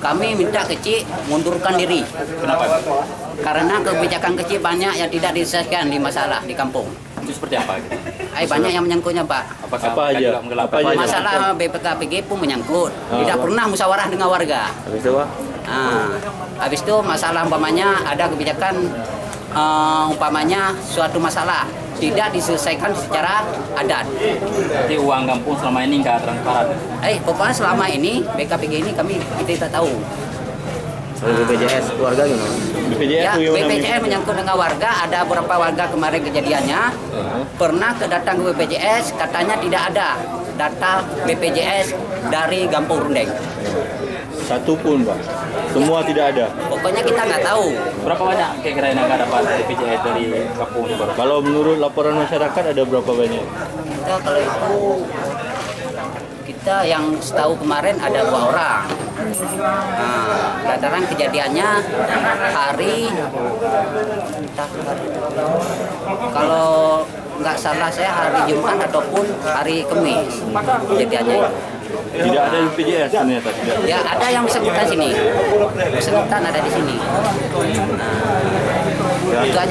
Kami minta kecil mundurkan diri. Kenapa? Karena kebijakan kecil banyak yang tidak diselesaikan di masalah di kampung. Itu seperti apa? Gitu? Banyak yang menyangkutnya, Pak. Apakah Apa mereka aja? juga menggelapkan? Apa aja? Masalah BPKPG pun menyangkut. Tidak pernah musyawarah dengan warga. Habis itu, Pak? Habis itu masalah umpamanya ada kebijakan umpamanya suatu masalah tidak diselesaikan secara adat. Jadi uang kampung selama ini nggak transparan. Pokoknya selama ini BKPG ini kita tidak tahu. Kalau BPJS keluarga gimana? BPJS Ya, BPJS menyangkut dengan warga. Ada beberapa warga kemarin kejadiannya pernah datang ke BPJS, katanya tidak ada data BPJS dari Gampung Rundeng. Satu pun, Pak. Semua tidak ada. Pokoknya kita nggak tahu. Berapa banyak kira-kira yang nggak dapat BPJS dari kampung ini, Baru? Kalau menurut laporan masyarakat ada berapa banyak? Kalau itu kita yang setahu kemarin ada 2 orang. Lantaran kejadiannya kalau nggak salah saya hari Jumat ataupun hari Kamis kejadiannya itu. Tidak ada BPJS ternyata tidak. Ya ada yang bersangkutan sini, bersangkutan ada di sini. Itu aja.